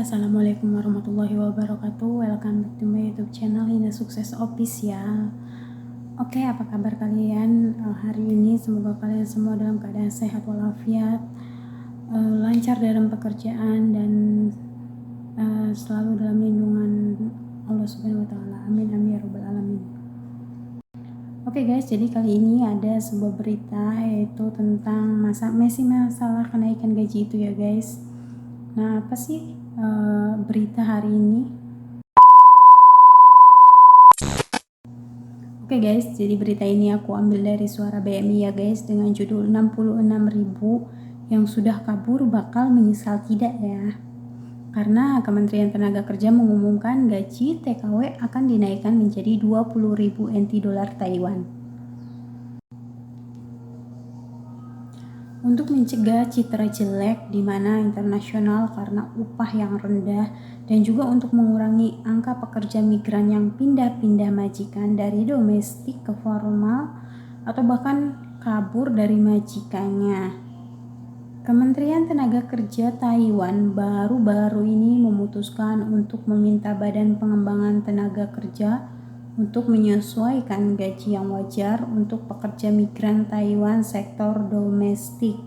Assalamualaikum warahmatullahi wabarakatuh. Welcome back to my YouTube channel Hina Sukses Official. Oke, apa kabar kalian hari ini? Semoga kalian semua dalam keadaan sehat walafiat, lancar dalam pekerjaan dan selalu dalam lindungan Allah Subhanahu wa taala. Amin amin ya rabbal alamin. Oke guys, jadi kali ini ada sebuah berita yaitu tentang masalah kenaikan gaji itu ya guys. Nah, apa sih berita hari ini? Oke guys, jadi berita ini aku ambil dari Suara BMI ya guys, dengan judul 66.000 yang sudah kabur bakal menyesal tidak ya. Karena Kementerian Tenaga Kerja mengumumkan gaji TKW akan dinaikkan menjadi 20.000 NT dolar Taiwan. Untuk mencegah citra jelek di mana internasional karena upah yang rendah, dan juga untuk mengurangi angka pekerja migran yang pindah-pindah majikan dari domestik ke formal atau bahkan kabur dari majikannya. Kementerian Tenaga Kerja Taiwan baru-baru ini memutuskan untuk meminta Badan Pengembangan Tenaga Kerja untuk menyesuaikan gaji yang wajar untuk pekerja migran Taiwan sektor domestik.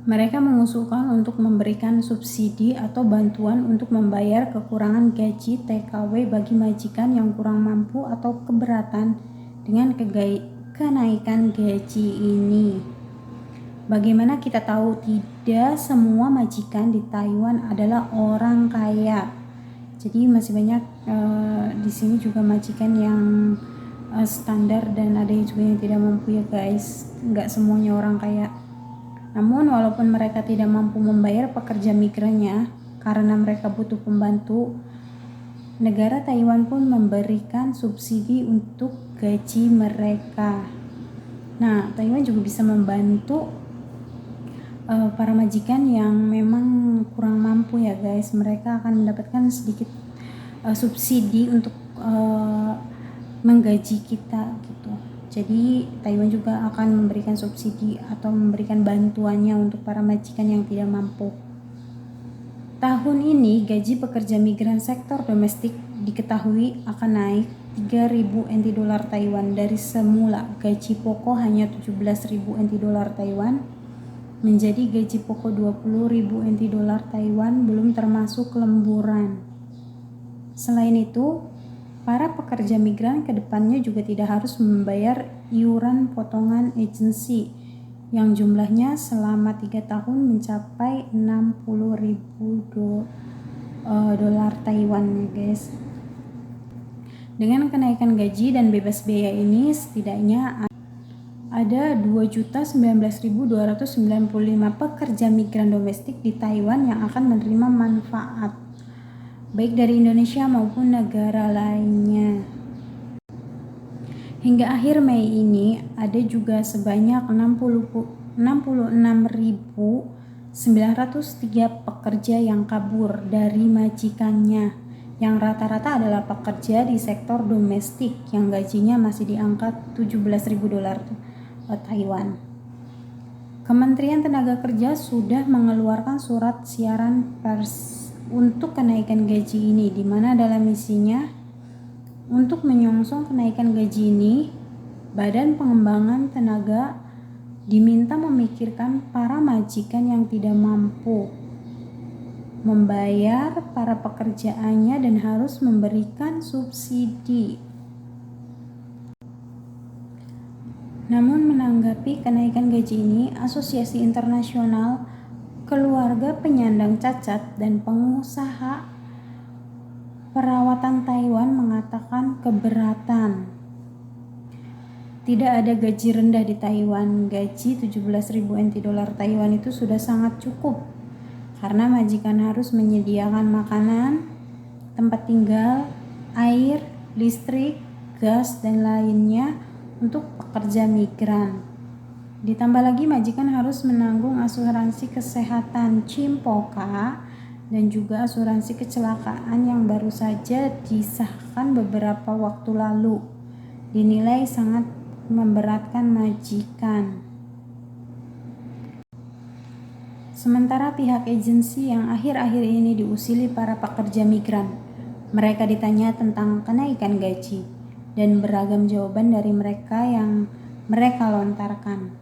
Mereka mengusulkan untuk memberikan subsidi atau bantuan untuk membayar kekurangan gaji TKW bagi majikan yang kurang mampu atau keberatan dengan kenaikan gaji ini. Bagaimana kita tahu tidak semua majikan di Taiwan adalah orang kaya. Jadi masih banyak di sini juga majikan yang standar dan ada juga yang tidak mampu ya guys. Nggak semuanya orang kaya. Namun walaupun mereka tidak mampu membayar pekerja migrannya karena mereka butuh pembantu, negara Taiwan pun memberikan subsidi untuk gaji mereka. Nah, Taiwan juga bisa membantu para majikan yang memang kurang mampu ya guys. Mereka akan mendapatkan sedikit subsidi untuk menggaji kita gitu. Jadi Taiwan juga akan memberikan subsidi atau memberikan bantuannya untuk para majikan yang tidak mampu. Tahun ini gaji pekerja migran sektor domestik diketahui akan naik 3.000 NT dolar Taiwan dari semula gaji pokok hanya 17.000 NT dolar Taiwan menjadi gaji pokok 20.000 NT dolar Taiwan belum termasuk lemburan. Selain itu, para pekerja migran kedepannya juga tidak harus membayar iuran potongan agensi yang jumlahnya selama 3 tahun mencapai 60.000 dolar Taiwan ya guys. Dengan kenaikan gaji dan bebas biaya ini setidaknya ada 2.019.295 pekerja migran domestik di Taiwan yang akan menerima manfaat baik dari Indonesia maupun negara lainnya. Hingga akhir Mei ini ada juga sebanyak 66.903 pekerja yang kabur dari majikannya, yang rata-rata adalah pekerja di sektor domestik yang gajinya masih di angka 17.000 dolar Taiwan. Kementerian Tenaga Kerja sudah mengeluarkan surat siaran pers untuk kenaikan gaji ini, di mana dalam isinya untuk menyongsong kenaikan gaji ini, Badan Pengembangan Tenaga diminta memikirkan para majikan yang tidak mampu membayar para pekerjaannya dan harus memberikan subsidi. Namun menanggapi kenaikan gaji ini, Asosiasi Internasional Keluarga Penyandang Cacat dan Pengusaha Perawatan Taiwan mengatakan keberatan. Tidak ada gaji rendah di Taiwan. Gaji 17.000 NT dolar Taiwan itu sudah sangat cukup karena majikan harus menyediakan makanan, tempat tinggal, air, listrik, gas, dan lainnya untuk pekerja migran. Ditambah lagi majikan harus menanggung asuransi kesehatan Cimpoka dan juga asuransi kecelakaan yang baru saja disahkan beberapa waktu lalu. Dinilai sangat memberatkan majikan. Sementara pihak agensi yang akhir-akhir ini diusili para pekerja migran, mereka ditanya tentang kenaikan gaji dan beragam jawaban dari mereka yang mereka lontarkan.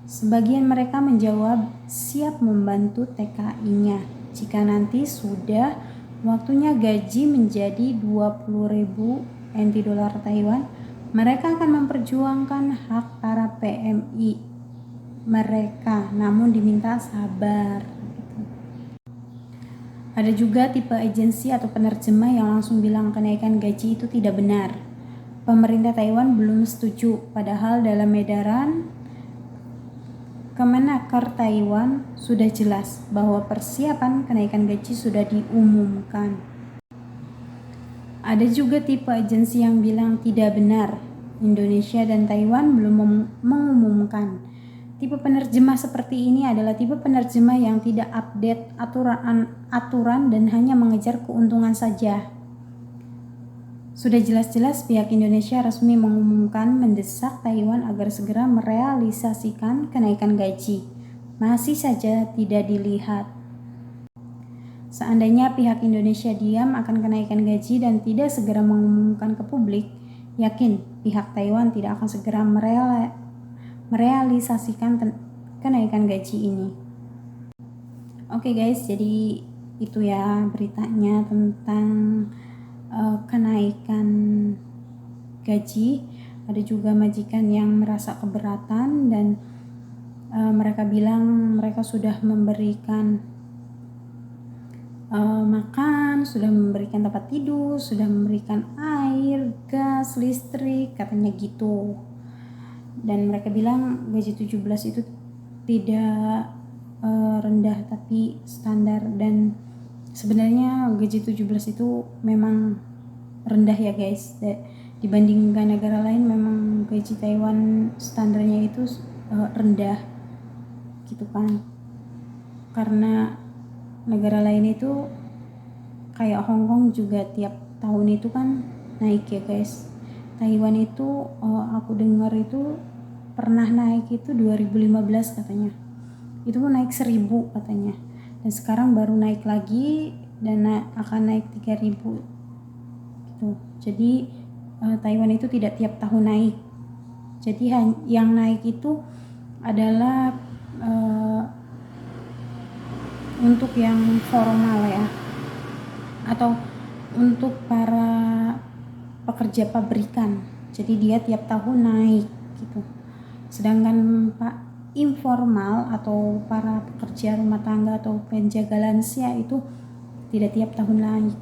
Sebagian mereka menjawab siap membantu TKI-nya jika nanti sudah waktunya gaji menjadi 20.000 NT dolar Taiwan. Mereka akan memperjuangkan hak para PMI mereka, namun diminta sabar. Ada juga tipe agensi atau penerjemah yang langsung bilang kenaikan gaji itu tidak benar. Pemerintah Taiwan belum setuju, padahal dalam edaran Kemenaker Taiwan sudah jelas bahwa persiapan kenaikan gaji sudah diumumkan. Ada juga tipe agensi yang bilang tidak benar. Indonesia dan Taiwan belum mengumumkan. Tipe penerjemah seperti ini adalah tipe penerjemah yang tidak update aturan dan hanya mengejar keuntungan saja. Sudah jelas-jelas pihak Indonesia resmi mengumumkan mendesak Taiwan agar segera merealisasikan kenaikan gaji. Masih saja tidak dilihat. Seandainya pihak Indonesia diam akan kenaikan gaji dan tidak segera mengumumkan ke publik, yakin pihak Taiwan tidak akan segera merealisasikan kenaikan gaji ini. Oke guys, jadi itu ya beritanya tentang kenaikan gaji. Ada juga majikan yang merasa keberatan dan mereka bilang mereka sudah memberikan makan, sudah memberikan tempat tidur, sudah memberikan air, gas, listrik, katanya gitu. Dan mereka bilang gaji 17 itu tidak rendah tapi standar, dan sebenarnya gaji 17 itu memang rendah ya guys. Dibandingkan negara lain memang gaji Taiwan standarnya itu rendah gitu kan. Karena negara lain itu kayak Hong Kong juga tiap tahun itu kan naik ya guys. Taiwan itu aku dengar itu pernah naik itu 2015 katanya. Itu naik 1.000 katanya. Dan sekarang baru naik lagi dan akan naik 3.000 gitu. Jadi Taiwan itu tidak tiap tahun naik. Jadi yang naik itu adalah untuk yang formal ya, atau untuk para pekerja pabrikan. Jadi dia tiap tahun naik gitu. Sedangkan Pak informal atau para pekerja rumah tangga atau penjaga lansia itu tidak tiap tahun naik.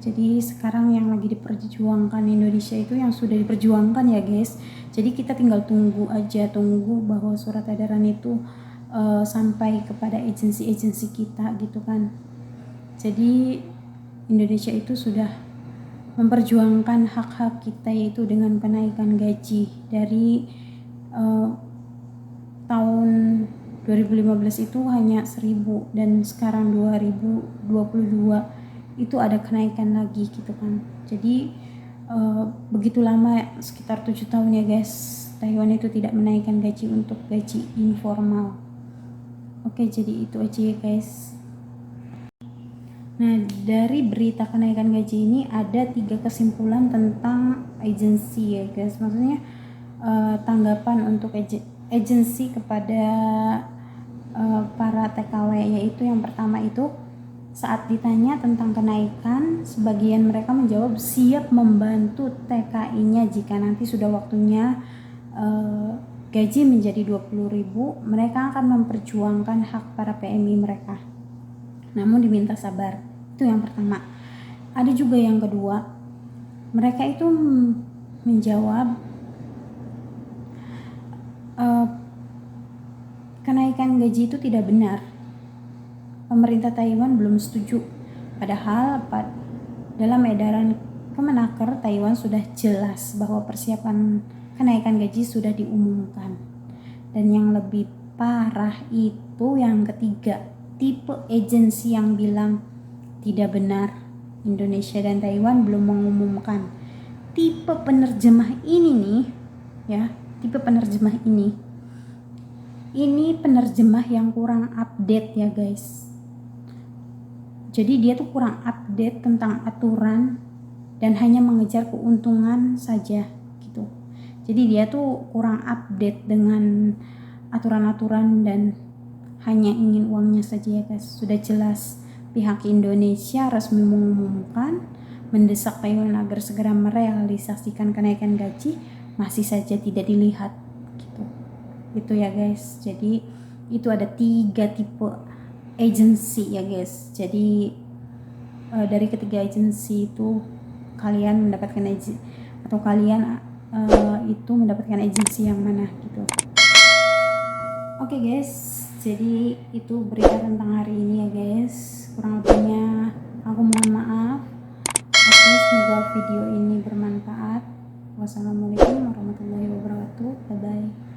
Jadi sekarang yang lagi diperjuangkan Indonesia itu yang sudah diperjuangkan ya guys. Jadi kita tinggal tunggu bahwa surat edaran itu sampai kepada agensi-agensi kita gitu kan. Jadi Indonesia itu sudah memperjuangkan hak-hak kita, yaitu dengan kenaikan gaji dari tahun 2015 itu hanya 1.000 dan sekarang 2022 itu ada kenaikan lagi gitu kan. Jadi begitu lama, sekitar 7 tahun ya guys, Taiwan itu tidak menaikkan gaji untuk gaji informal. Oke, jadi itu aja ya guys. Nah, dari berita kenaikan gaji ini ada 3 kesimpulan tentang agensi ya guys. Maksudnya tanggapan untuk agensi kepada para TKW, yaitu yang pertama itu saat ditanya tentang kenaikan, sebagian mereka menjawab siap membantu TKI-nya jika nanti sudah waktunya gaji menjadi 20.000. Mereka akan memperjuangkan hak para PMI mereka, namun diminta sabar. Itu yang pertama. Ada juga yang kedua, mereka itu menjawab kenaikan gaji itu tidak benar. Pemerintah Taiwan belum setuju, padahal dalam edaran Kemenaker Taiwan sudah jelas bahwa persiapan kenaikan gaji sudah diumumkan. Dan yang lebih parah itu yang ketiga, tipe agensi yang bilang tidak benar. Indonesia dan Taiwan belum mengumumkan. Tipe penerjemah ini nih ya, tipe penerjemah ini ini penerjemah yang kurang update ya guys. Jadi dia tuh kurang update tentang aturan dan hanya mengejar keuntungan saja gitu. Jadi dia tuh kurang update dengan aturan-aturan dan hanya ingin uangnya saja ya guys. Sudah jelas pihak Indonesia resmi mengumumkan mendesak Taiwan agar segera merealisasikan kenaikan gaji, masih saja tidak dilihat gitu. Itu ya guys. Jadi itu ada 3 tipe agency ya guys. Jadi dari ketiga agency itu kalian mendapatkan atau kalian itu mendapatkan agensi yang mana gitu. Oke guys, jadi itu berita tentang hari ini ya guys. Kurang lebihnya aku mohon maaf. Oke, semoga video ini bermanfaat. Wassalamualaikum warahmatullahi wabarakatuh. Bye bye.